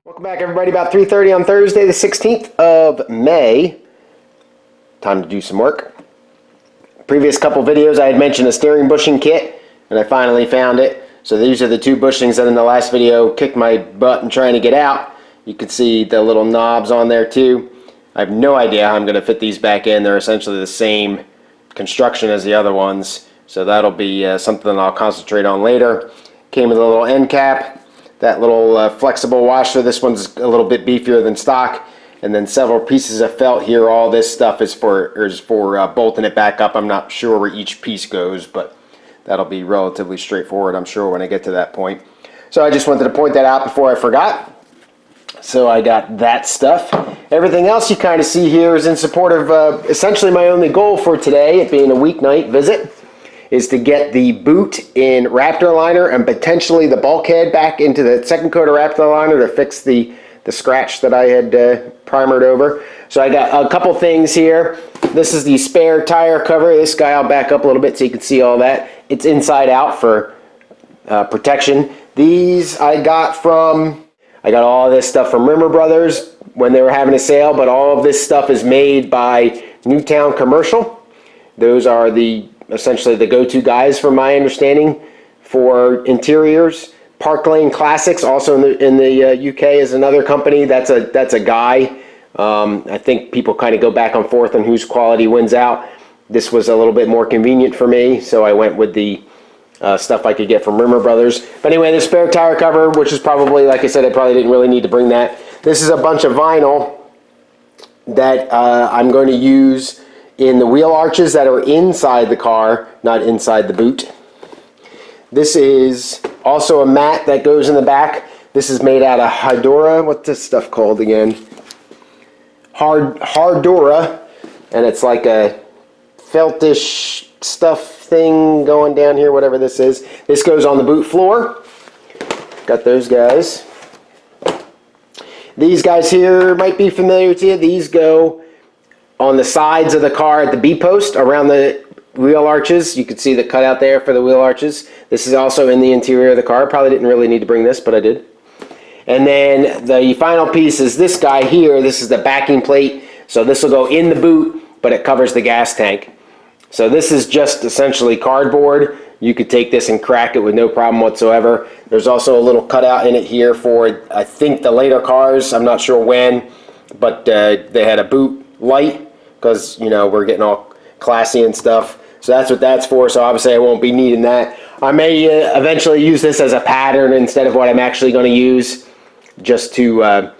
Welcome back, everybody. About 3:30 on Thursday, the 16th of May. Time to do some work. Previous couple videos I had mentioned a steering bushing kit, and I finally found it. So these are the two bushings that in the last video kicked my butt in trying to get out. You can see the little knobs on there too. I have no idea how I'm going to fit these back in. They're essentially the same construction as the other ones, so that'll be something I'll concentrate on later. Came with a little end cap, that little flexible washer. This one's a little bit beefier than stock, and then several pieces of felt here. All this stuff is for bolting it back up. I'm not sure where each piece goes, but that'll be relatively straightforward, I'm sure, when I get to that point. So I just wanted to point that out before I forgot. So I got that stuff. Everything else you kind of see here is in support of essentially my only goal for today, it being a weeknight visit, is to get the boot in Raptor liner and potentially the bulkhead back into the second coat of Raptor liner to fix the scratch that I had primered over. So I got a couple things here. This is the spare tire cover. This guy, I'll back up a little bit so you can see all that. It's inside out for protection. These I got all this stuff from Rimmer Brothers when they were having a sale, but all of this stuff is made by Newtown Commercial. Those are essentially the go-to guys, from my understanding, for interiors. Park Lane Classics, also in the UK, is another company. That's a guy. I think people kind of go back and forth on whose quality wins out. This was a little bit more convenient for me, so I went with the stuff I could get from Rimmer Brothers. But anyway, the spare tire cover, which is probably, like I said, I probably didn't really need to bring that. This is a bunch of vinyl that I'm going to use in the wheel arches that are inside the car, not inside the boot. This is also a mat that goes in the back. This is made out of Hydora. What's this stuff called again? Hardora, and it's like a feltish stuff thing going down here, whatever this is. This goes on the boot floor. Got those guys. These guys here might be familiar to you. These go on the sides of the car at the B-post around the wheel arches. You can see the cutout there for the wheel arches. This is also in the interior of the car. Probably didn't really need to bring this, but I did. And then the final piece is this guy here. This is the backing plate. So this will go in the boot, but it covers the gas tank. So this is just essentially cardboard. You could take this and crack it with no problem whatsoever. There's also a little cutout in it here for, I think, the later cars. I'm not sure when, but they had a boot light because, you know, we're getting all classy and stuff. So that's what that's for. So obviously I won't be needing that. I may eventually use this as a pattern instead of what I'm actually going to use, just to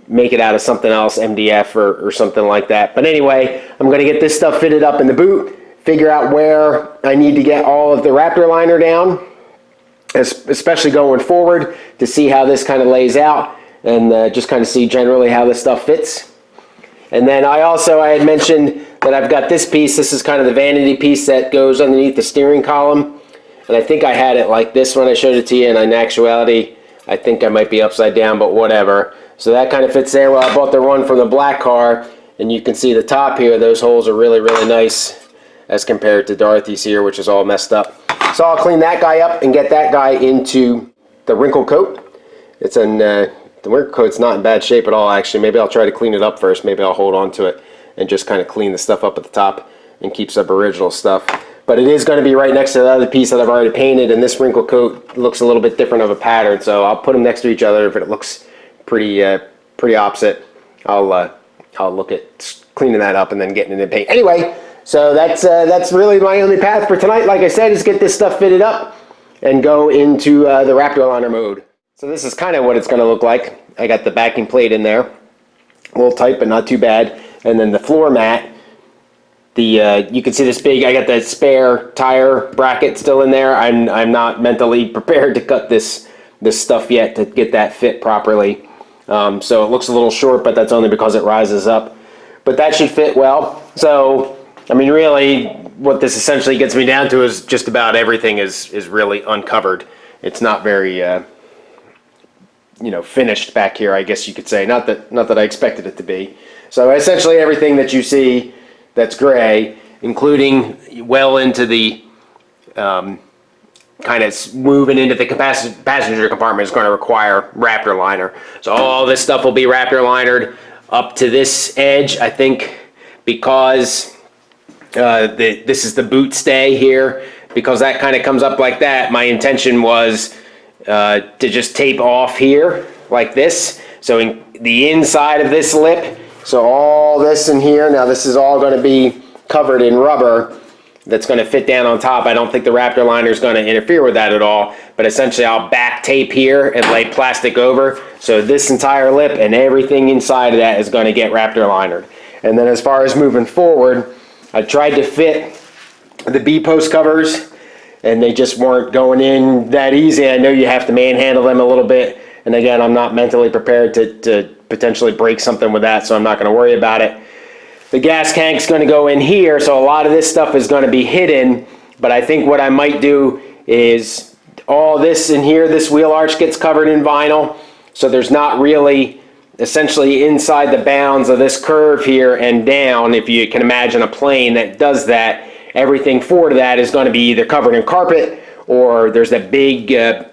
make it out of something else, MDF or something like that. But anyway, I'm going to get this stuff fitted up in the boot, figure out where I need to get all of the Raptor liner down, especially going forward, to see how this kind of lays out, and just kind of see generally how this stuff fits. And then I had mentioned that I've got this piece. This is kind of the vanity piece that goes underneath the steering column. And I think I had it like this when I showed it to you, and in actuality, I think I might be upside down, but whatever. So that kind of fits there. Well, I bought the one from the black car, and you can see the top here. Those holes are really, really nice as compared to Dorothy's here, which is all messed up. So I'll clean that guy up and get that guy into the wrinkle coat. It's in the wrinkle coat's not in bad shape at all, actually. Maybe I'll try to clean it up first. Maybe I'll hold on to it and just kind of clean the stuff up at the top and keep some original stuff. But it is going to be right next to the other piece that I've already painted, and this wrinkle coat looks a little bit different of a pattern, so I'll put them next to each other. If it looks pretty opposite, I'll look at cleaning that up and then getting it in paint. Anyway, so that's really my only path for tonight. Like I said, is get this stuff fitted up and go into the Raptor liner mode. So this is kind of what it's going to look like. I got the backing plate in there, a little tight but not too bad, and then the floor mat. You can see this big. I got the spare tire bracket still in there. I'm not mentally prepared to cut this stuff yet to get that fit properly. So it looks a little short, but that's only because it rises up. But that should fit well. So I mean, really, what this essentially gets me down to is just about everything is really uncovered. It's not very finished back here, I guess you could say. Not that I expected it to be. So essentially everything that you see that's gray, including well into the kind of moving into the passenger compartment is going to require Raptor liner. So all this stuff will be Raptor linered up to this edge, I think, because this is the boot stay here. Because that kind of comes up like that, my intention was to just tape off here like this. So in the inside of this lip, so all this in here, now this is all going to be covered in rubber that's going to fit down on top. I don't think the Raptor liner is going to interfere with that at all, but essentially I'll back tape here and lay plastic over. So this entire lip and everything inside of that is going to get Raptor linered. And then as far as moving forward, I tried to fit the B-post covers and they just weren't going in that easy. I know you have to manhandle them a little bit. And again, I'm not mentally prepared to potentially break something with that, so I'm not going to worry about it. The gas tank's going to go in here, so a lot of this stuff is going to be hidden, but I think what I might do is all this in here, this wheel arch gets covered in vinyl, so there's not really essentially inside the bounds of this curve here and down. If you can imagine a plane that does that, everything forward of that is going to be either covered in carpet, or there's that big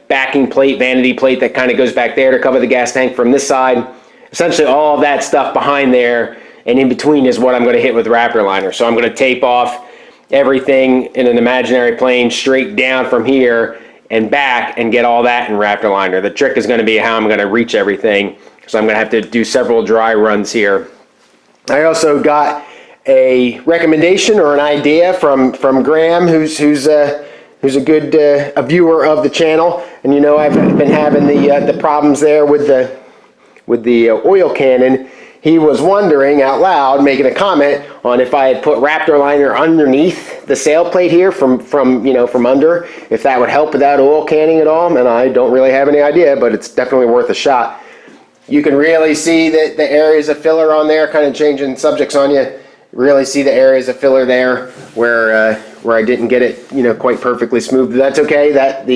backing plate, vanity plate that kind of goes back there to cover the gas tank from this side. Essentially all of that stuff behind there and in between is what I'm going to hit with Raptor liner. So I'm going to tape off everything in an imaginary plane straight down from here and back and get all that in Raptor liner. The trick is going to be how I'm going to reach everything. So I'm going to have to do several dry runs here. I also got a recommendation or an idea from Graham, who's a good a viewer of the channel, and you know I've been having the problems there with the oil cannon. He was wondering out loud, making a comment on if I had put Raptor liner underneath the sail plate here from under, if that would help with that oil canning at all. And I don't really have any idea, but it's definitely worth a shot. You can really see the areas of filler on there, kind of changing subjects on you. Really see the areas of filler there where I didn't get it quite perfectly smooth. That's okay.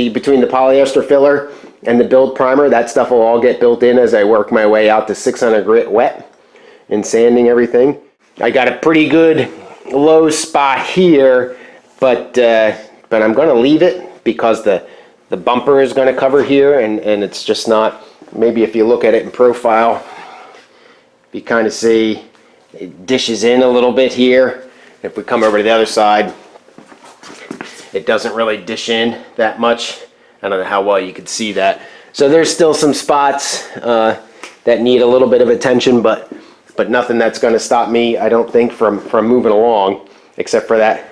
Between the polyester filler and the build primer, that stuff will all get built in as I work my way out to 600 grit wet and sanding everything. I got a pretty good low spot here, but I'm going to leave it because the bumper is going to cover here, and it's just not. Maybe if you look at it in profile, you kind of see it dishes in a little bit here. If we come over to the other side, it doesn't really dish in that much. I don't know how well you can see that. So there's still some spots that need a little bit of attention, but nothing that's going to stop me, I don't think, from moving along, except for that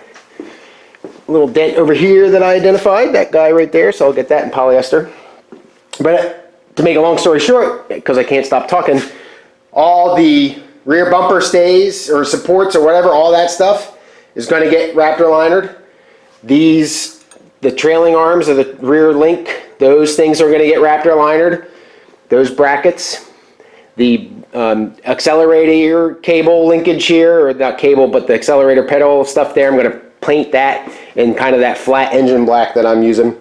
little dent over here that I identified, that guy right there. So I'll get that in polyester. But to make a long story short, because I can't stop talking, all the rear bumper stays or supports or whatever, all that stuff is going to get Raptor linered. The trailing arms of the rear link, those things are going to get Raptor linered. Those brackets, the accelerator cable linkage here, or not cable, but the accelerator pedal stuff there, I'm going to paint that in kind of that flat engine black that I'm using.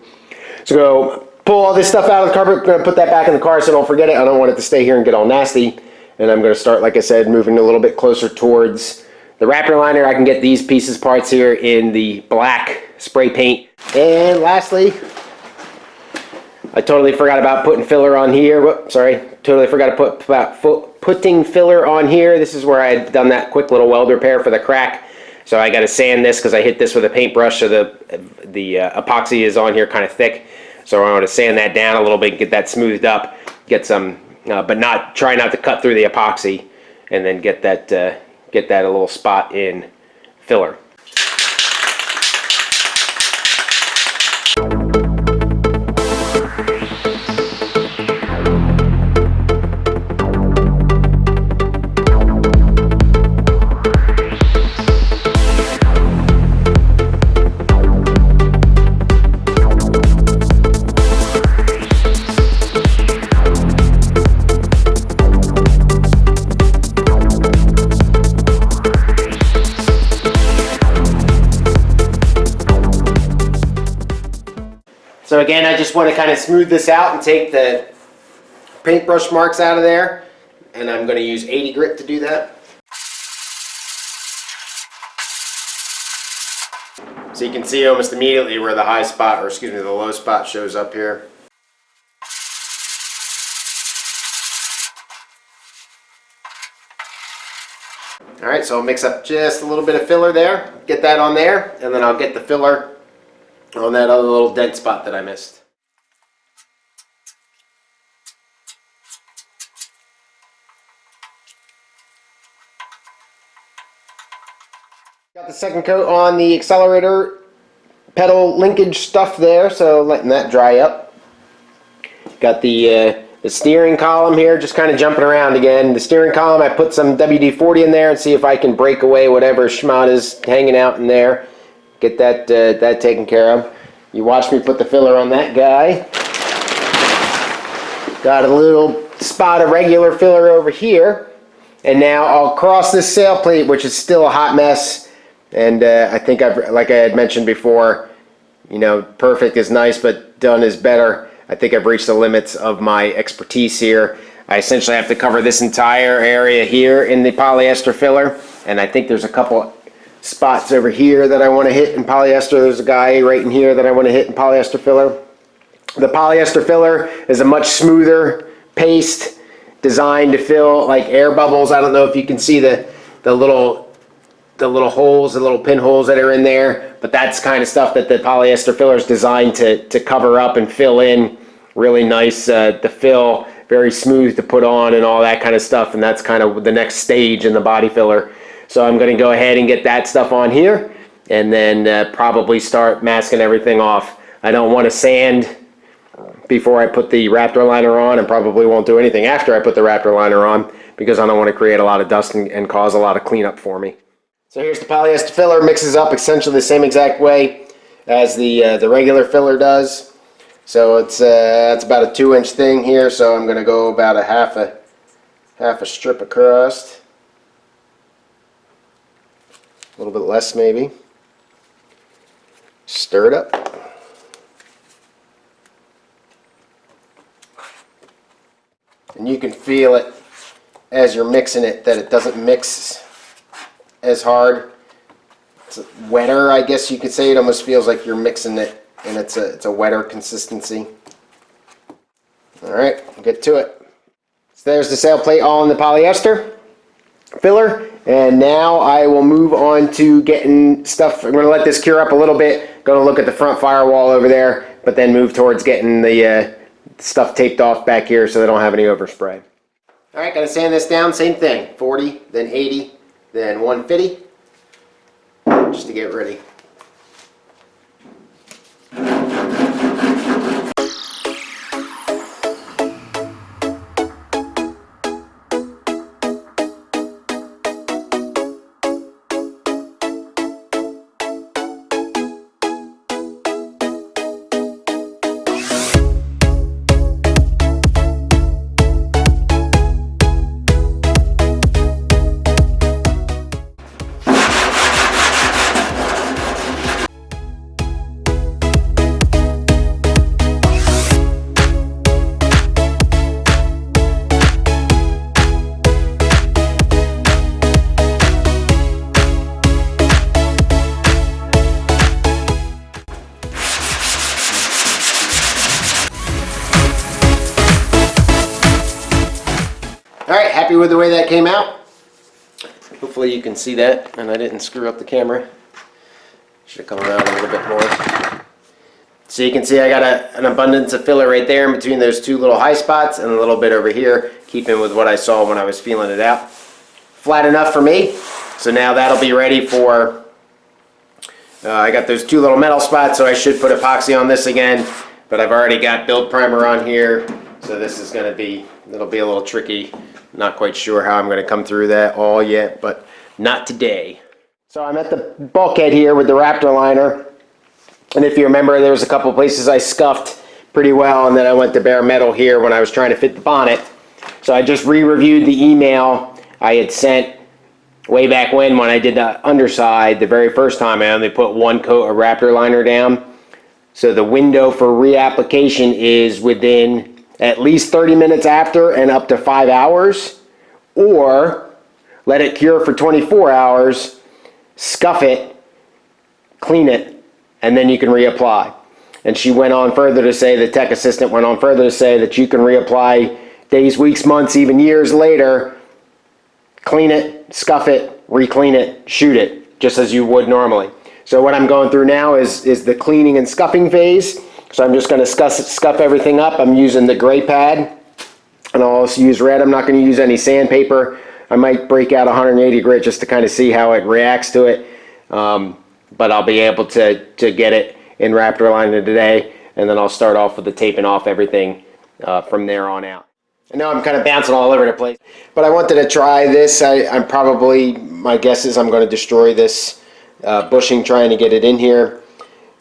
So go pull all this stuff out of the carpet. I'm going to put that back in the car so don't forget it. I don't want it to stay here and get all nasty. And I'm going to start, like I said, moving a little bit closer towards the Raptor liner. I can get these pieces parts here in the black spray paint. And lastly, I totally forgot about putting filler on here. Whoops, sorry. Totally forgot to putting filler on here. This is where I had done that quick little weld repair for the crack. So I got to sand this because I hit this with a paintbrush, so the epoxy is on here kind of thick. So I want to sand that down a little bit, get that smoothed up, get some, but try not to cut through the epoxy, and then get that a little spot in filler. So again, I just want to kind of smooth this out and take the paintbrush marks out of there, and I'm going to use 80 grit to do that. So you can see almost immediately where the high spot, or excuse me, the low spot shows up here. Alright, so I'll mix up just a little bit of filler there, get that on there, and then I'll get the filler on that other little dent spot that I missed. Got the second coat on the accelerator pedal linkage stuff there, so letting that dry up. Got the steering column here, just kind of jumping around again. The steering column, I put some WD-40 in there and see if I can break away whatever schmott is hanging out in there. Get that that taken care of. You watch me put the filler on that guy. Got a little spot of regular filler over here. And now I'll cross this sail plate, which is still a hot mess. And I think like I had mentioned before, you know, perfect is nice, but done is better. I think I've reached the limits of my expertise here. I essentially have to cover this entire area here in the polyester filler, and I think there's a couple spots over here that I want to hit in polyester. There's a guy right in here that I want to hit in polyester filler. The polyester filler is a much smoother paste designed to fill like air bubbles. I don't know if you can see the little holes, the little pinholes that are in there, but that's kind of stuff that the polyester filler is designed to cover up and fill in. Really nice to fill, very smooth to put on and all that kind of stuff, and that's kind of the next stage in the body filler. So I'm going to go ahead and get that stuff on here and then probably start masking everything off. I don't want to sand before I put the Raptor liner on, and probably won't do anything after I put the Raptor liner on because I don't want to create a lot of dust and cause a lot of cleanup for me. So here's the polyester filler, mixes up essentially the same exact way as the regular filler does. So it's about a 2-inch thing here, so I'm going to go about a half a strip across. A little bit less maybe. Stir it up. And you can feel it as you're mixing it that it doesn't mix as hard. It's wetter, I guess you could say. It almost feels like you're mixing it and it's a wetter consistency. Alright, we'll get to it. So there's the sail plate all in the polyester filler, and now I will move on to getting stuff. I'm going to let this cure up a little bit, going to look at the front firewall over there, but then move towards getting the stuff taped off back here so they don't have any overspray. Alright, got to sand this down, same thing, 40, then 80, then 150, just to get ready. Alright, happy with the way that came out. Hopefully you can see that and I didn't screw up the camera. Should have come around a little bit more. So you can see I got an abundance of filler right there in between those two little high spots and a little bit over here, keeping with what I saw when I was feeling it out. Flat enough for me. So now that'll be ready for, I got those two little metal spots, so I should put epoxy on this again, but I've already got build primer on here, so this is going to be, it'll be a little tricky. Not quite sure how I'm going to come through that all yet, but not today. So I'm at the bulkhead here with the Raptor liner, and if you remember, there was a couple places I scuffed pretty well, and then I went to bare metal here when I was trying to fit the bonnet. So I just re-reviewed the email I had sent way back when I did the underside. The very first time I only put one coat of Raptor liner down. So the window for reapplication is within at least 30 minutes after and up to 5 hours, or let it cure for 24 hours, scuff it, clean it, and then you can reapply. And she went on further to say, the tech assistant went on further to say that you can reapply days, weeks, months, even years later, clean it, scuff it, re-clean it, shoot it, just as you would normally. So what I'm going through now is the cleaning and scuffing phase. So I'm just going to scuff everything up. I'm using the gray pad, and I'll also use red. I'm not going to use any sandpaper. I might break out 180 grit just to kind of see how it reacts to it. But I'll be able to get it in Raptor liner today, and then I'll start off with the taping off everything from there on out. I know I'm kind of bouncing all over the place, but I wanted to try this. I'm probably, my guess is I'm going to destroy this bushing trying to get it in here,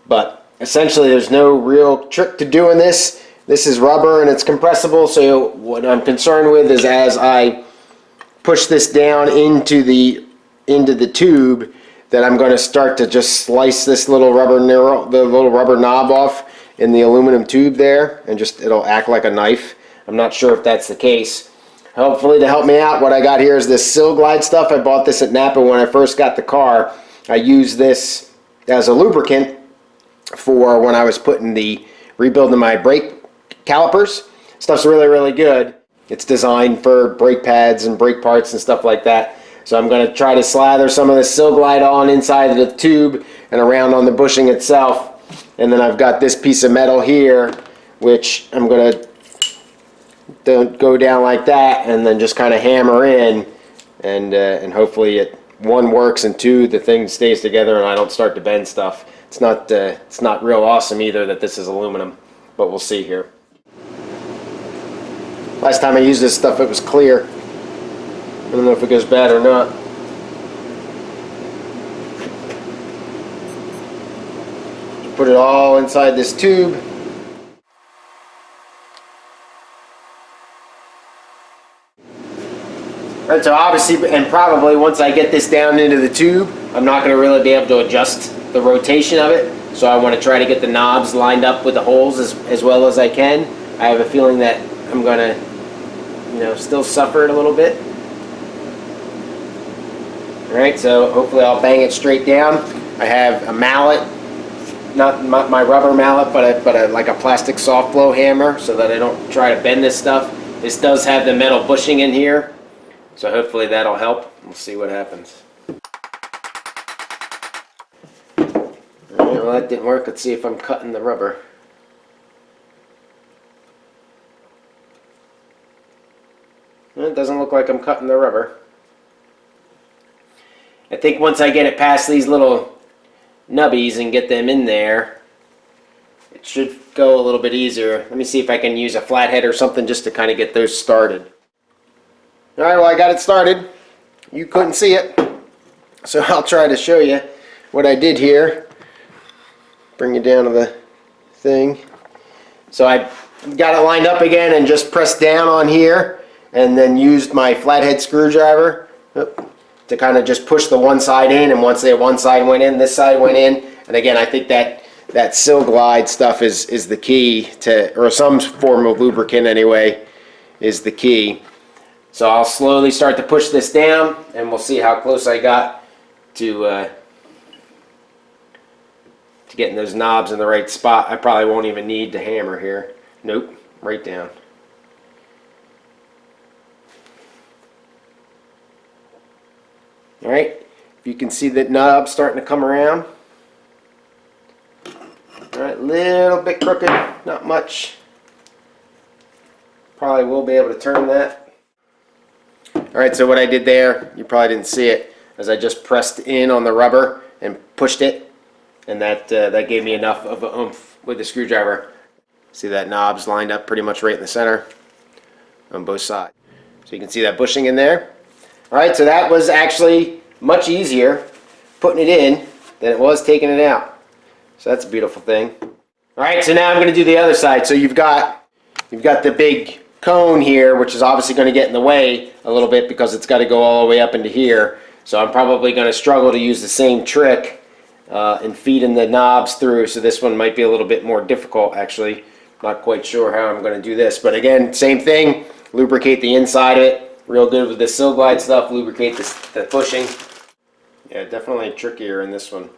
but essentially there's no real trick to doing this. This is rubber and it's compressible, so what I'm concerned with is as I push this down into the tube, that I'm going to start to just slice this little rubber knob off in the aluminum tube there, and just it'll act like a knife. I'm not sure if that's the case. Hopefully, to help me out, what I got here is this Sil Glide stuff. I bought this at Napa when I first got the car. I used this as a lubricant for when I was rebuilding my brake calipers. Stuff's really, really good. It's designed for brake pads and brake parts and stuff like that. So I'm going to try to slather some of the Sil Glide on inside of the tube and around on the bushing itself. And then I've got this piece of metal here, which I'm going to go down like that and then just kind of hammer in, and hopefully one works, and two, the thing stays together and I don't start to bend stuff. It's not real awesome either that this is aluminum, but we'll see here. Last time I used this stuff, it was clear. I don't know if it goes bad or not. Put it all inside this tube. Right, so obviously, and probably once I get this down into the tube, I'm not going to really be able to adjust the rotation of it. So I want to try to get the knobs lined up with the holes as well as I can. I have a feeling that I'm going to, still suffer it a little bit. Alright, so hopefully I'll bang it straight down. I have a mallet, not my rubber mallet, but like a plastic soft blow hammer so that I don't try to bend this stuff. This does have the metal bushing in here, so hopefully that'll help. We'll see what happens. Alright, well that didn't work. Let's see if I'm cutting the rubber. It doesn't look like I'm cutting the rubber. I think once I get it past these little nubbies and get them in there, it should go a little bit easier. Let me see if I can use a flathead or something just to kind of get those started. Alright, well I got it started. You couldn't see it, so I'll try to show you what I did here. Bring you down to the thing. So I got it lined up again and just pressed down on here, and then used my flathead screwdriver to kind of just push the one side in, and once the one side went in, this side went in. And again, I think that Sil Glide stuff is the key to, or some form of lubricant anyway, is the key. So I'll slowly start to push this down, and we'll see how close I got to getting those knobs in the right spot. I probably won't even need to hammer here. Nope, right down. Alright, if you can see that knob starting to come around. Alright, little bit crooked, not much. Probably will be able to turn that. Alright, so what I did there, you probably didn't see it, is I just pressed in on the rubber and pushed it, and that gave me enough of a oomph with the screwdriver. See that knob's lined up pretty much right in the center on both sides. So you can see that bushing in there. Alright, so that was actually much easier putting it in than it was taking it out. So that's a beautiful thing. Alright, so now I'm going to do the other side. So you've got the big cone here, which is obviously going to get in the way a little bit because it's got to go all the way up into here. So I'm probably going to struggle to use the same trick in feeding the knobs through. So this one might be a little bit more difficult actually. Not quite sure how I'm going to do this. But again, same thing. Lubricate the inside of it. Real good with the Sil Glide stuff. Lubricate the bushing. Yeah, definitely trickier in this one.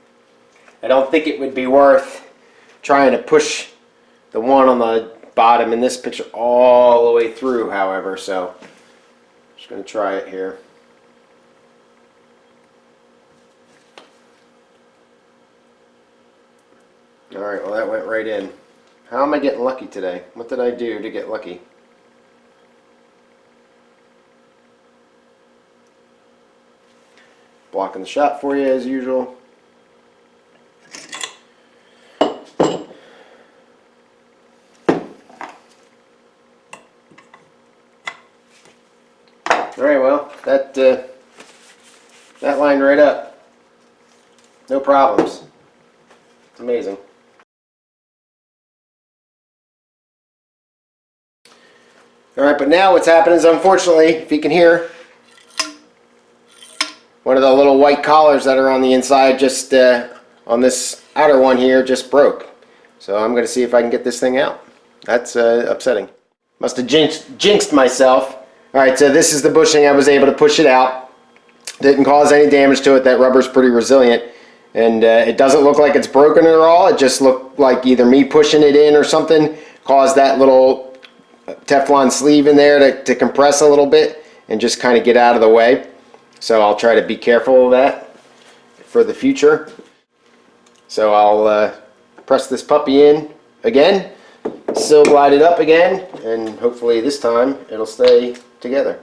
I don't think it would be worth trying to push the one on the bottom in this picture all the way through, however, so I'm just going to try it here. Alright, well that went right in. How am I getting lucky today? What did I do to get lucky? Blocking the shot for you as usual. Alright, well, that lined right up. No problems. It's amazing. Alright, but now what's happened is, unfortunately, if you can hear, one of the little white collars that are on the inside, just on this outer one here, just broke. So I'm going to see if I can get this thing out. That's upsetting. Must have jinxed myself. Alright, so this is the bushing. I was able to push it out. Didn't cause any damage to it. That rubber's pretty resilient. And it doesn't look like it's broken at all. It just looked like either me pushing it in or something caused that little Teflon sleeve in there to compress a little bit and just kind of get out of the way. So I'll try to be careful of that for the future. So I'll press this puppy in again, still glide it up again, and hopefully this time it'll stay together.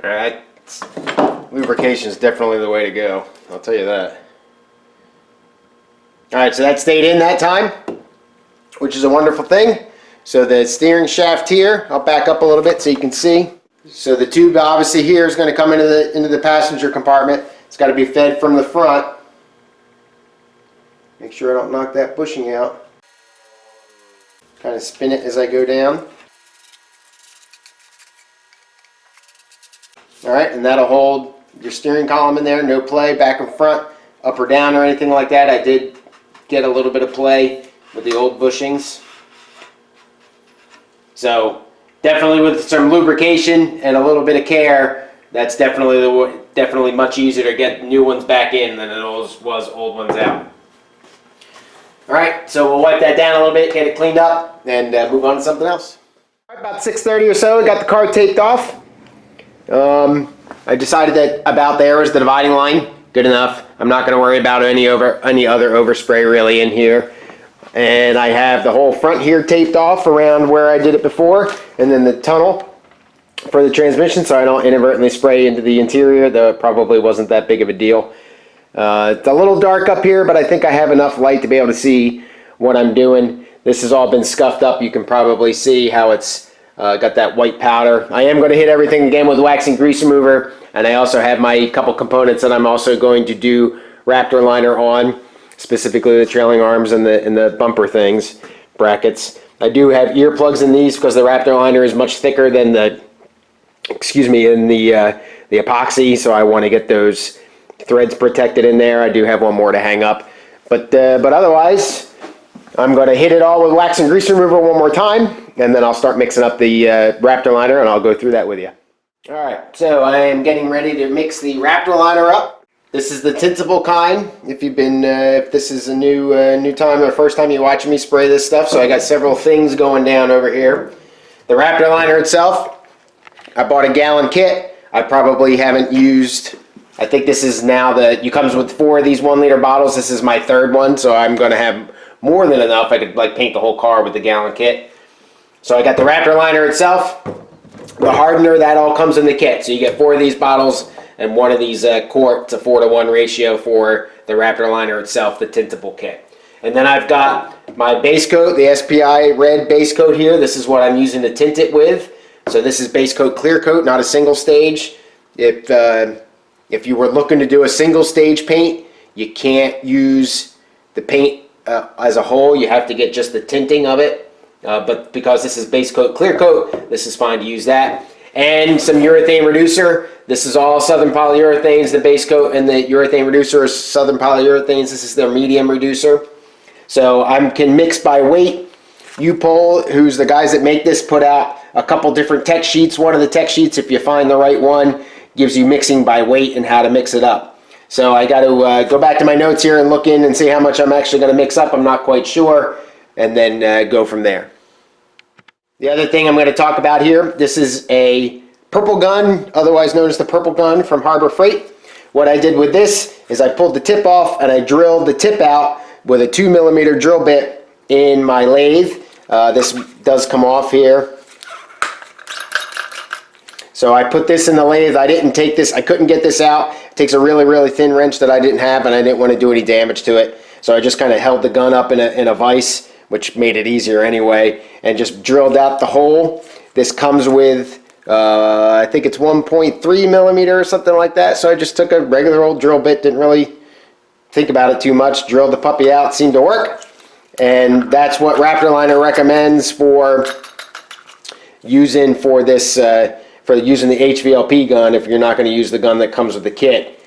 Alright, lubrication is definitely the way to go, I'll tell you that. Alright, so that stayed in that time, which is a wonderful thing. So the steering shaft here, I'll back up a little bit so you can see. So the tube obviously here is going to come into the passenger compartment. It's got to be fed from the front. Make sure I don't knock that bushing out. Kind of spin it as I go down. Alright, and that'll hold your steering column in there, no play back and front, up or down or anything like that. I did get a little bit of play with the old bushings. So definitely with some lubrication and a little bit of care, that's definitely much easier to get new ones back in than it was old ones out. Alright, so we'll wipe that down a little bit, get it cleaned up, and move on to something else. About 6:30 or so, I got the car taped off. I decided that about there was the dividing line. Good enough. I'm not going to worry about any other overspray really in here. And I have the whole front here taped off around where I did it before, and then the tunnel for the transmission so I don't inadvertently spray into the interior, though it probably wasn't that big of a deal. It's a little dark up here, but I think I have enough light to be able to see what I'm doing. This has all been scuffed up. You can probably see how it's got that white powder. I am going to hit everything again with wax and grease remover, and I also have my couple components that I'm also going to do Raptor liner on, specifically the trailing arms and the bumper things, brackets. I do have earplugs in these because the Raptor liner is much thicker than the epoxy, so I want to get those threads protected in there. I do have one more to hang up, but otherwise I'm going to hit it all with wax and grease remover one more time, and then I'll start mixing up the Raptor liner, and I'll go through that with you. Alright, so I am getting ready to mix the Raptor liner up. This is the tintable kind. If this is a new time or first time you're watching me spray this stuff, so I got several things going down over here. The Raptor liner itself, I bought a gallon kit. I probably haven't used, I think this is now it comes with 4 of these 1 liter bottles. This is my 3rd one, so I'm going to have more than enough. I could paint the whole car with the gallon kit. So I got the Raptor liner itself, the hardener, that all comes in the kit. So you get 4 of these bottles and 1 of these quarts, a 4-to-1 ratio for the Raptor liner itself, the tintable kit. And then I've got my base coat, the SPI red base coat here. This is what I'm using to tint it with. So this is base coat clear coat, not a single stage. If you were looking to do a single stage paint, you can't use the paint as a whole. You have to get just the tinting of it. But because this is base coat clear coat, this is fine to use that. and some urethane reducer. This is all Southern Polyurethanes. The base coat and the urethane reducer is Southern Polyurethanes. This is their medium reducer. So I can mix by weight. UPol, who's the guys that make this, put out a couple different tech sheets. One of the tech sheets, if you find the right one, gives you mixing by weight and how to mix it up. So I got to go back to my notes here and look in and see how much I'm actually going to mix up. I'm not quite sure, and then go from there. The other thing I'm going to talk about here, this is a purple gun, otherwise known as the purple gun from Harbor Freight. What I did with this is I pulled the tip off and I drilled the tip out with a 2mm drill bit in my lathe. This does come off here. So I put this in the lathe. I didn't take this, I couldn't get this out. It takes a really, really thin wrench that I didn't have, and I didn't want to do any damage to it. So I just kind of held the gun up in a vise, which made it easier anyway, and just drilled out the hole. This comes with, I think it's 1.3mm or something like that. So I just took a regular old drill bit, didn't really think about it too much, drilled the puppy out, seemed to work. And that's what Raptor Liner recommends for using for this, for using the HVLP gun. If you're not going to use the gun that comes with the kit,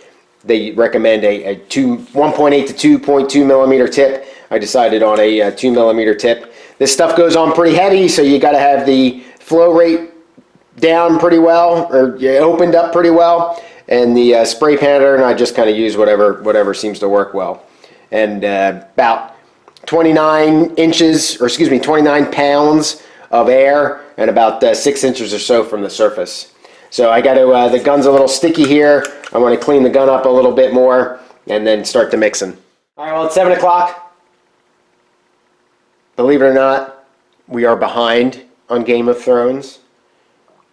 they recommend a 1.8 to 2.2mm tip. I decided on a 2mm tip. This stuff goes on pretty heavy, so you got to have the flow rate down pretty well, or opened up pretty well, and the spray pattern, I just kind of use whatever seems to work well. And about 29 inches, or excuse me, 29 pounds of air, and about 6 inches or so from the surface. So I got to, the gun's a little sticky here. I want to clean the gun up a little bit more and then start the mixing. All right, well, it's 7 o'clock. Believe it or not, we are behind on Game of Thrones.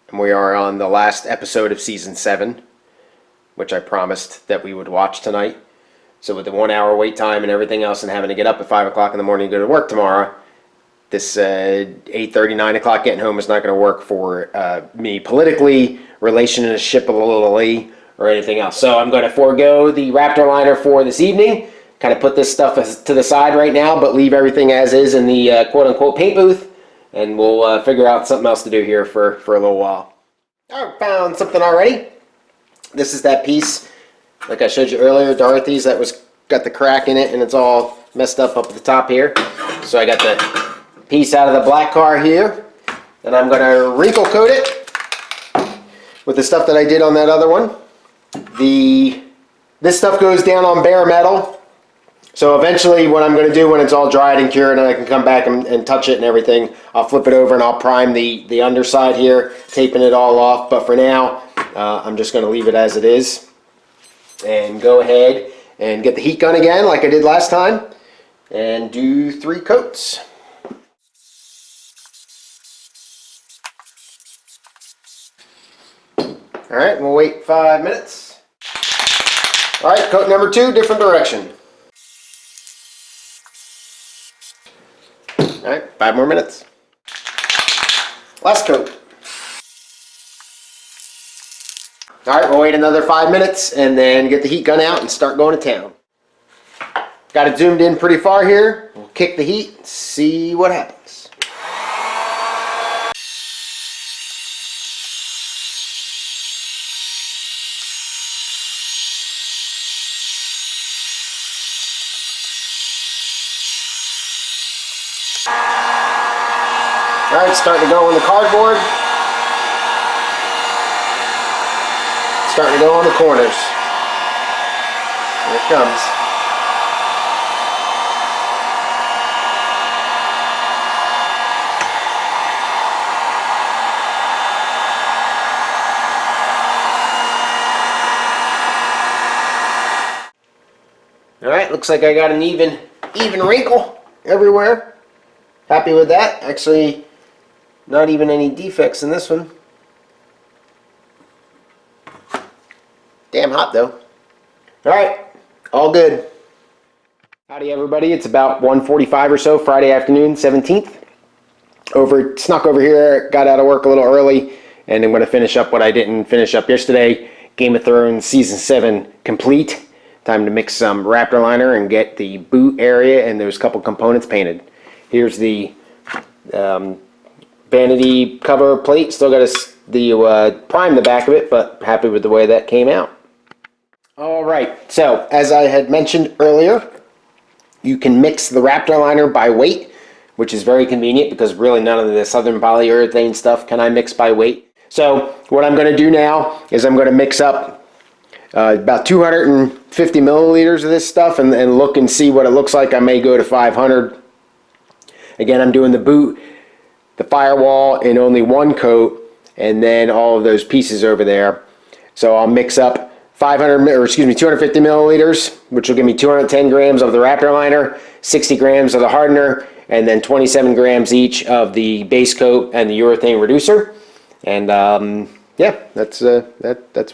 And we are on the last episode of season 7, which I promised that we would watch tonight. So with the 1 hour wait time and everything else and having to get up at 5 o'clock in the morning to go to work tomorrow, this 8:30, 9 o'clock getting home is not going to work for me politically, relationshiply, or anything else. So I'm going to forego the Raptor Liner for this evening, kind of put this stuff to the side right now, but leave everything as is in the quote-unquote paint booth, and we'll figure out something else to do here for a little while. I found something already. This is that piece, like I showed you earlier, Dorothy's, that got the crack in it, and it's all messed up at the top here. So I got the piece out of the black car here, and I'm going to wrinkle coat it with the stuff that I did on that other one. This stuff goes down on bare metal, so eventually what I'm going to do when it's all dried and cured and I can come back and touch it and everything, I'll flip it over and I'll prime the underside here, taping it all off. But for now, I'm just going to leave it as it is and go ahead and get the heat gun again like I did last time and do 3 coats. All right, we'll wait 5 minutes. All right, coat number 2, different direction. All right, 5 more minutes. Last coat. All right, we'll wait another 5 minutes and then get the heat gun out and start going to town. Got it zoomed in pretty far here. We'll kick the heat and see what happens. All right, starting to go on the cardboard. Starting to go on the corners. Here it comes. All right, looks like I got an even wrinkle everywhere. Happy with that. Actually, not even any defects in this one. Damn hot though. All right, all good. Howdy everybody, it's about 1:45 or so, Friday afternoon, 17th. Snuck over here, got out of work a little early, and I'm going to finish up what I didn't finish up yesterday. Game of Thrones Season 7 complete. Time to mix some Raptor Liner and get the boot area and those couple components painted. Here's the vanity cover plate. Still got to prime the back of it, but happy with the way that came out. All right, so as I had mentioned earlier, you can mix the Raptor liner by weight, which is very convenient because really none of the Southern polyurethane stuff can I mix by weight. So what I'm going to do now is I'm going to mix up about 250 milliliters of this stuff and look and see what it looks like. I may go to 500. Again, I'm doing the boot, the firewall in only one coat, and then all of those pieces over there. So I'll mix up 250 milliliters, which will give me 210 grams of the Raptor liner, 60 grams of the Hardener, and then 27 grams each of the base coat and the urethane reducer. And yeah, that's what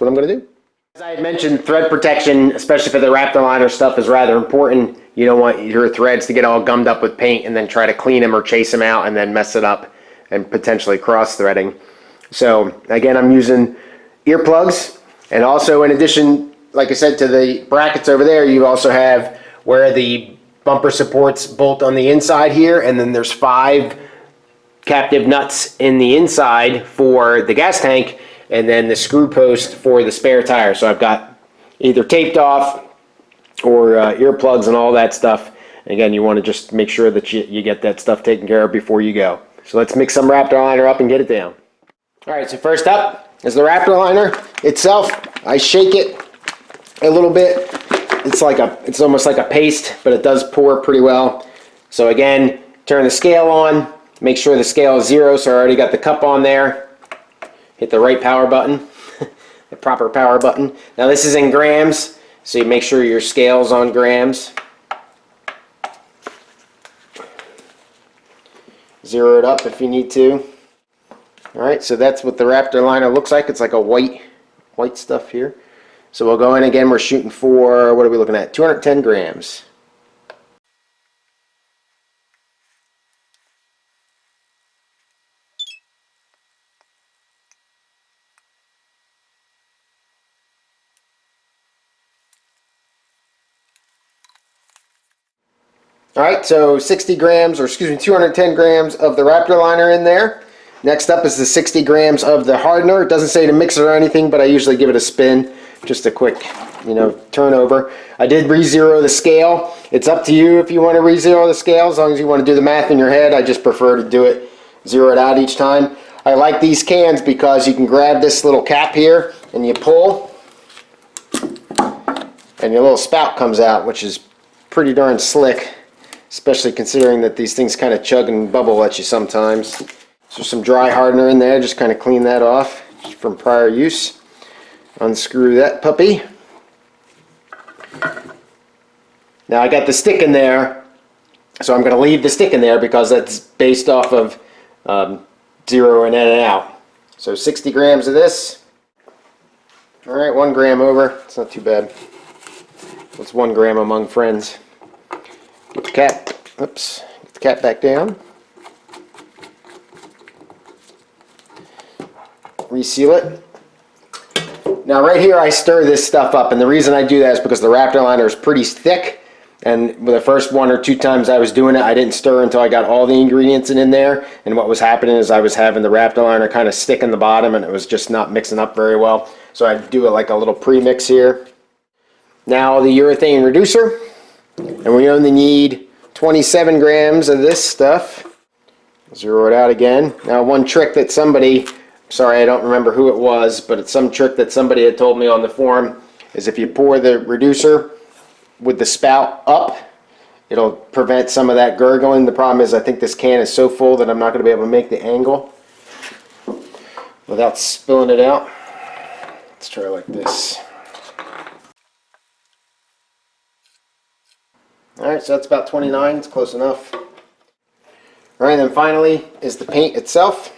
I'm going to do. As I had mentioned, thread protection, especially for the Raptor liner stuff, is rather important. You don't want your threads to get all gummed up with paint and then try to clean them or chase them out and then mess it up and potentially cross-threading. So again, I'm using earplugs. And also, in addition, like I said, to the brackets over there, you also have where the bumper supports bolt on the inside here, and then there's 5 captive nuts in the inside for the gas tank, and then the screw post for the spare tire. So I've got either taped off or earplugs and all that stuff. And again, you want to just make sure that you get that stuff taken care of before you go. So let's mix some Raptor liner up and get it down. All right, so first up is the Raptor liner itself. I shake it a little bit. It's almost like a paste, but it does pour pretty well. So again, turn the scale on, make sure the scale is 0, so I already got the cup on there. Hit the right power button, the proper power button. Now this is in grams, so you make sure your scale's on grams. 0 it up if you need to. Alright, so that's what the Raptor liner looks like. It's like a white stuff here. So we'll go in again. We're shooting for, what are we looking at? 210 grams. Alright, so 210 grams of the Raptor liner in there. Next up is the 60 grams of the Hardener. It doesn't say to mix it or anything, but I usually give it a spin. Just a quick, turn over. I did re-zero the scale. It's up to you if you want to re-zero the scale, as long as you want to do the math in your head. I just prefer to do it, zero it out each time. I like these cans because you can grab this little cap here and you pull, and your little spout comes out, which is pretty darn slick, especially considering that these things kind of chug and bubble at you sometimes. So some dry hardener in there, just kind of clean that off from prior use. Unscrew that puppy. Now I got the stick in there, so I'm going to leave the stick in there because that's based off of zeroing in and out. So 60 grams of this. Alright, 1 gram over. It's not too bad. It's 1 gram among friends. Get the cap, oops, get the cap back down. Reseal it. Now right here I stir this stuff up, and the reason I do that is because the Raptor liner is pretty thick, and with the first 1 or 2 times I was doing it, I didn't stir until I got all the ingredients in there, and what was happening is I was having the Raptor liner kind of stick in the bottom, and it was just not mixing up very well. So I do it like a little pre-mix here. Now the urethane reducer, and we only need 27 grams of this stuff. Zero it out again. Now one trick that somebody, sorry I don't remember who it was, but it's some trick that somebody had told me on the forum, is if you pour the reducer with the spout up, it'll prevent some of that gurgling. The problem is I think this can is so full that I'm not going to be able to make the angle without spilling it out. Let's try like this. Alright, so that's about 29, it's close enough. Alright, then finally is the paint itself.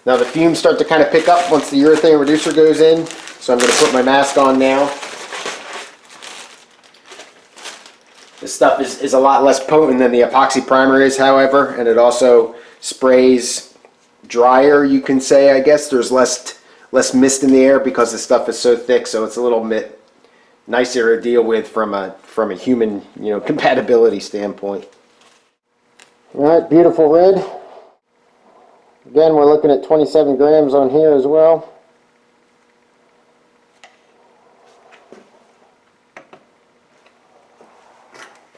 Now the fumes start to kind of pick up once the urethane reducer goes in, so I'm going to put my mask on now. This stuff is a lot less potent than the epoxy primer is, however, and it also sprays drier, you can say, I guess. There's less mist in the air because the stuff is so thick, so it's a little bit nicer to deal with from a human, compatibility standpoint. All right, beautiful red. Again, we're looking at 27 grams on here as well.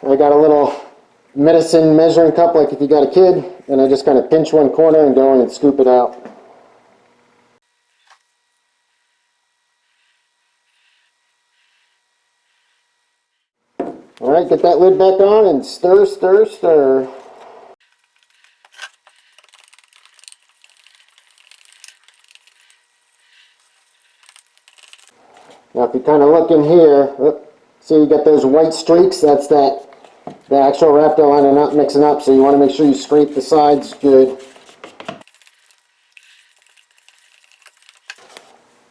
I got a little medicine measuring cup like if you got a kid, and I just kind of pinch one corner and go in and scoop it out. Alright, get that lid back on and stir, stir, stir. Now if you kind of look in here, see you got those white streaks, that's the actual Raptor liner not mixing up, so you want to make sure you scrape the sides good.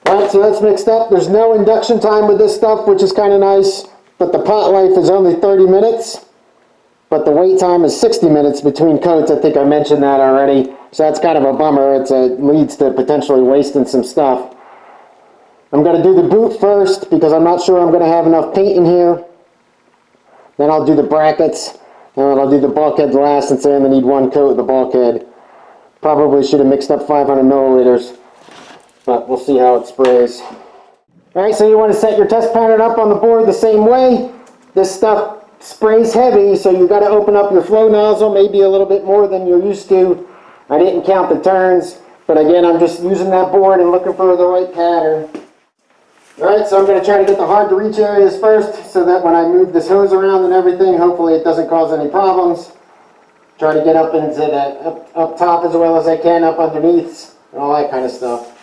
Alright, so that's mixed up. There's no induction time with this stuff, which is kind of nice, but the pot life is only 30 minutes, but the wait time is 60 minutes between coats. I think I mentioned that already, so that's kind of a bummer. It leads to potentially wasting some stuff. I'm going to do the boot first because I'm not sure I'm going to have enough paint in here. Then I'll do the brackets, and I'll do the bulkhead last, and say I'm going to need one coat of the bulkhead. Probably should have mixed up 500 milliliters, but we'll see how it sprays. Alright, so you want to set your test pattern up on the board the same way. This stuff sprays heavy, so you've got to open up your flow nozzle maybe a little bit more than you're used to. I didn't count the turns, but again, I'm just using that board and looking for the right pattern. Alright, so I'm going to try to get the hard to reach areas first so that when I move this hose around and everything, hopefully it doesn't cause any problems. Try to get up into the up top as well as I can, up underneath, and all that kind of stuff.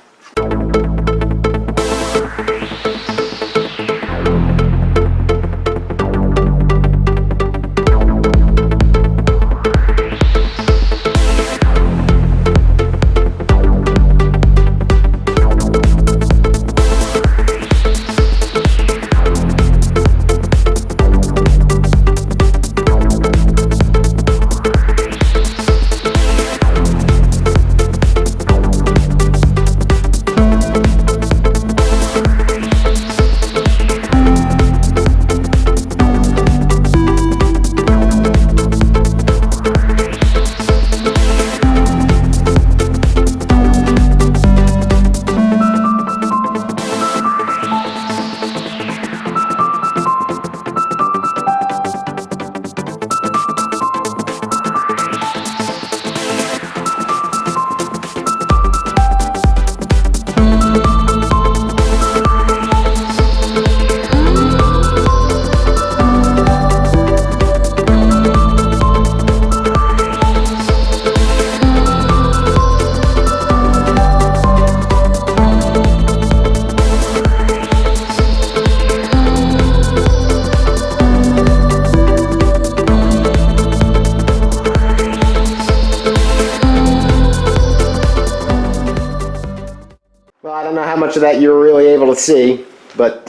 Of that you were really able to see, but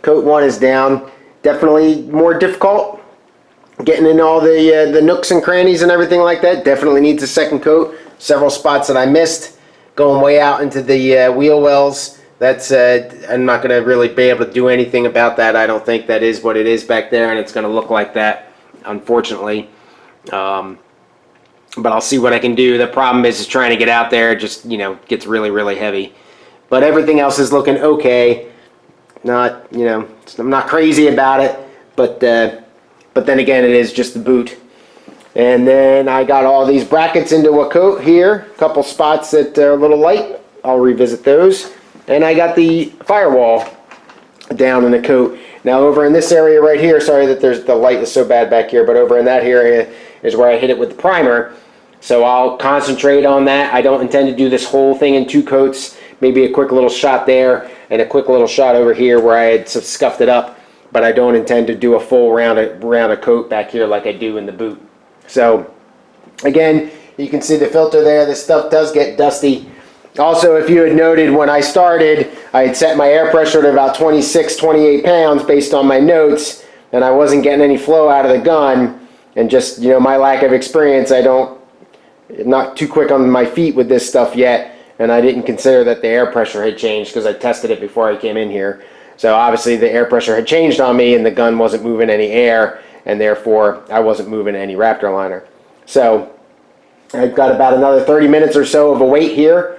coat 1 is down. Definitely more difficult getting in all the nooks and crannies and everything like that. Definitely needs a second coat. Several spots that I missed going way out into the wheel wells. That's I'm not going to really be able to do anything about that. I don't think that is what it is back there, and it's going to look like that, unfortunately. But I'll see what I can do. The problem is trying to get out there. It just, you know, gets really, really heavy. But everything else is looking okay. Not, you know, I'm not crazy about it, but then again, it is just the boot. And then I got all these brackets into a coat here. A couple spots that are a little light. I'll revisit those. And I got the firewall down in a coat. Now over in this area right here, sorry that the light is so bad back here, but over in that area is where I hit it with the primer. So I'll concentrate on that. I don't intend to do this whole thing in 2 coats. Maybe a quick little shot there and a quick little shot over here where I had scuffed it up, but I don't intend to do a full round of coat back here like I do in the boot. So again, you can see the filter there. This stuff does get dusty. Also, if you had noted when I started, I had set my air pressure to about 26, 28 pounds based on my notes, and I wasn't getting any flow out of the gun. And just, you know, my lack of experience, I'm not too quick on my feet with this stuff yet. And I didn't consider that the air pressure had changed because I tested it before I came in here. So obviously the air pressure had changed on me and the gun wasn't moving any air, and therefore I wasn't moving any Raptor liner. So I've got about another 30 minutes or so of a wait here.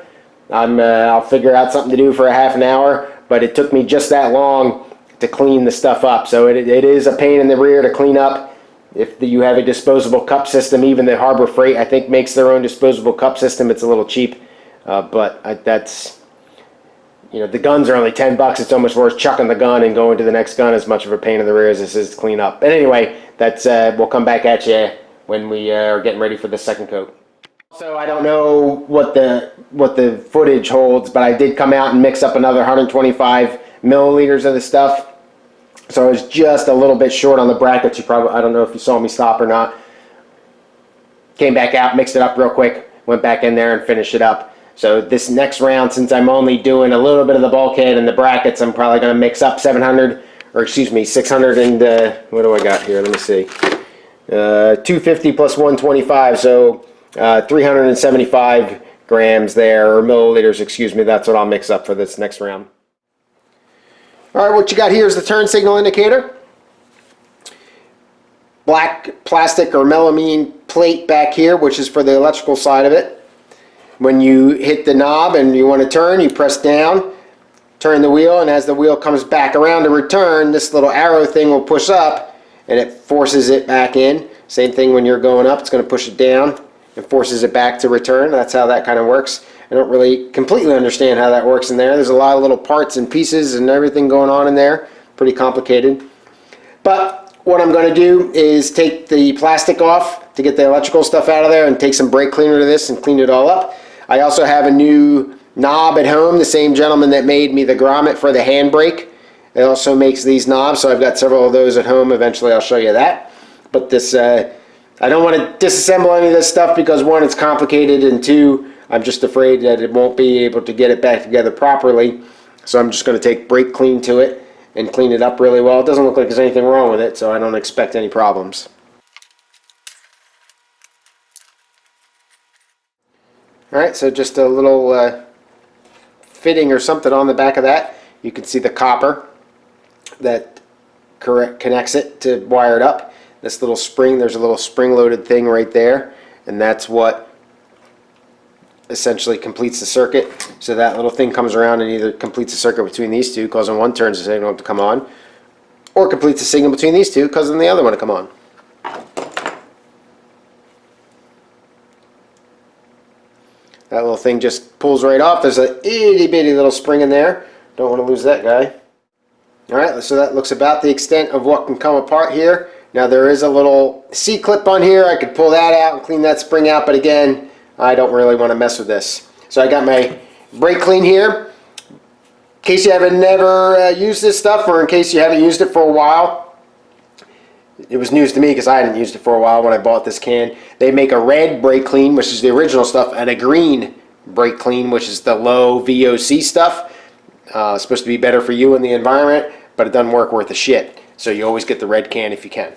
I'll figure out something to do for a half an hour, but it took me just that long to clean the stuff up. So it is a pain in the rear to clean up. If you have a disposable cup system, even the Harbor Freight, I think, makes their own disposable cup system. It's a little cheap, but that's, you know, the guns are only $10. It's almost worth chucking the gun and going to the next gun. As much of a pain in the rear as this is to clean up. But anyway, that's we'll come back at you when we are getting ready for the second coat. So I don't know what the footage holds, but I did come out and mix up another 125 milliliters of the stuff. So I was just a little bit short on the brackets. I don't know if you saw me stop or not. Came back out, mixed it up real quick, went back in there and finished it up. So this next round, since I'm only doing a little bit of the bulkhead and the brackets, I'm probably going to mix up 600 and what do I got here? Let me see. 250 plus 125, so 375 grams there, or milliliters, excuse me. That's what I'll mix up for this next round. All right, what you got here is the turn signal indicator. Black plastic or melamine plate back here, which is for the electrical side of it. When you hit the knob and you want to turn, you press down, turn the wheel, and as the wheel comes back around to return, this little arrow thing will push up and it forces it back in. Same thing when you're going up, it's going to push it down and forces it back to return. That's how that kind of works. I don't really completely understand how that works in there. There's a lot of little parts and pieces and everything going on in there. Pretty complicated. But what I'm going to do is take the plastic off to get the electrical stuff out of there and take some brake cleaner to this and clean it all up. I also have a new knob at home. The same gentleman that made me the grommet for the handbrake, it also makes these knobs, so I've got several of those at home. Eventually I'll show you that. But this, I don't want to disassemble any of this stuff because one, it's complicated, and two, I'm just afraid that it won't be able to get it back together properly. So I'm just going to take brake clean to it and clean it up really well. It doesn't look like there's anything wrong with it, so I don't expect any problems. Alright, so just a little fitting or something on the back of that. You can see the copper that connects it to wire it up. This little spring, there's a little spring-loaded thing right there, and that's what essentially completes the circuit. So that little thing comes around and either completes the circuit between these two, causing one turns the signal to come on, or completes the signal between these two, causing the other one to come on. That little thing just pulls right off. There's an itty bitty little spring in there. Don't want to lose that guy. Alright, so that looks about the extent of what can come apart here. Now there is a little C-clip on here. I could pull that out and clean that spring out, but again, I don't really want to mess with this. So I got my brake clean here. In case you haven't never used this stuff, or in case you haven't used it for a while, it was news to me because I hadn't used it for a while when I bought this can. They make a red brake clean, which is the original stuff, and a green brake clean, which is the low VOC stuff. It's supposed to be better for you and the environment, but it doesn't work worth a shit. So you always get the red can if you can.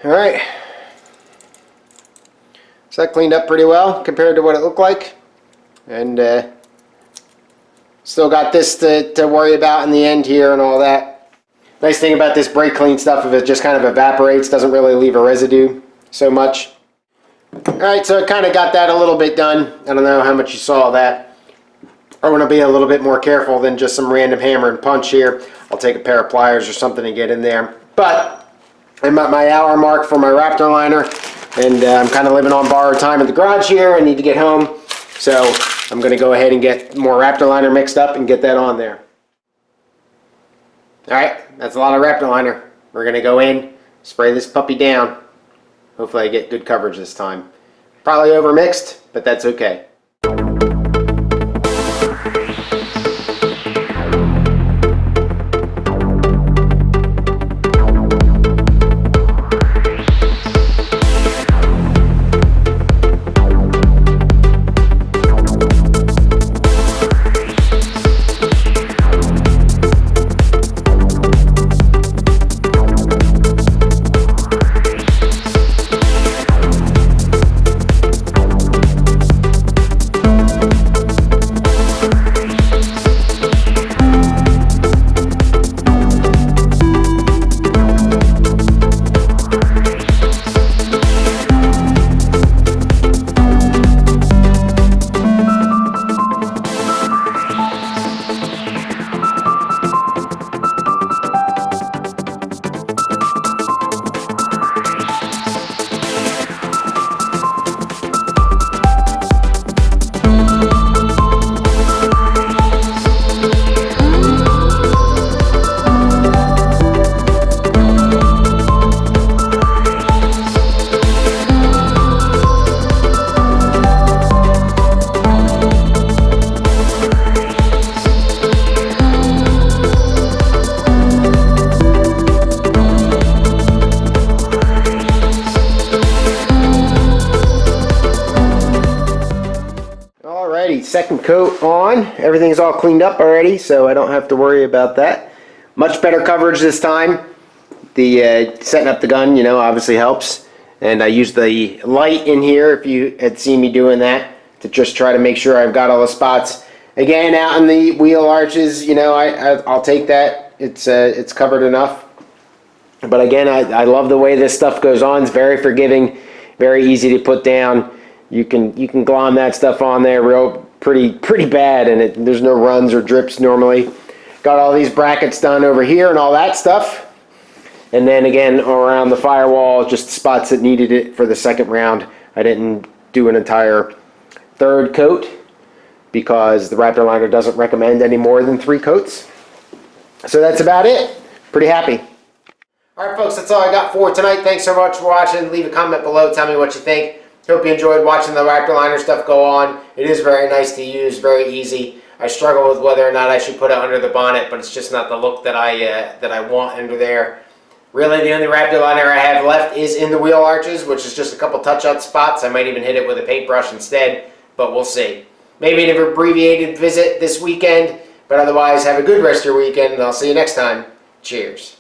Alright, so that cleaned up pretty well compared to what it looked like, and still got this to worry about in the end here and all that. Nice thing about this brake clean stuff is it just kind of evaporates, doesn't really leave a residue so much. Alright, so I kind of got that a little bit done. I don't know how much you saw of that. I want to be a little bit more careful than just some random hammer and punch here. I'll take a pair of pliers or something to get in there. But I'm at my hour mark for my Raptor liner, and I'm kind of living on borrowed time at the garage here. I need to get home, so I'm going to go ahead and get more Raptor liner mixed up and get that on there. Alright, that's a lot of Raptor liner. We're going to go in, spray this puppy down. Hopefully I get good coverage this time. Probably overmixed, but that's okay. second coat on. Everything's all cleaned up already, so I don't have to worry about that. Much better coverage this time. The setting up the gun, obviously helps. And I used the light in here, if you had seen me doing that, to just try to make sure I've got all the spots. Again, out in the wheel arches, I'll take that. It's covered enough. But again, I love the way this stuff goes on. It's very forgiving, very easy to put down. You can glom that stuff on there pretty bad, and there's no runs or drips normally. Got all these brackets done over here and all that stuff. And then again, around the firewall, just spots that needed it for the second round. I didn't do an entire third coat because the Raptor liner doesn't recommend any more than 3 coats. So that's about it. Pretty happy. Alright folks, that's all I got for tonight. Thanks so much for watching. Leave a comment below. Tell me what you think. Hope you enjoyed watching the Raptor liner stuff go on. It is very nice to use, very easy. I struggle with whether or not I should put it under the bonnet, but it's just not the look that I want under there. Really, the only Raptor liner I have left is in the wheel arches, which is just a couple touch-up spots. I might even hit it with a paintbrush instead, but we'll see. Maybe an abbreviated visit this weekend, but otherwise, have a good rest of your weekend, and I'll see you next time. Cheers.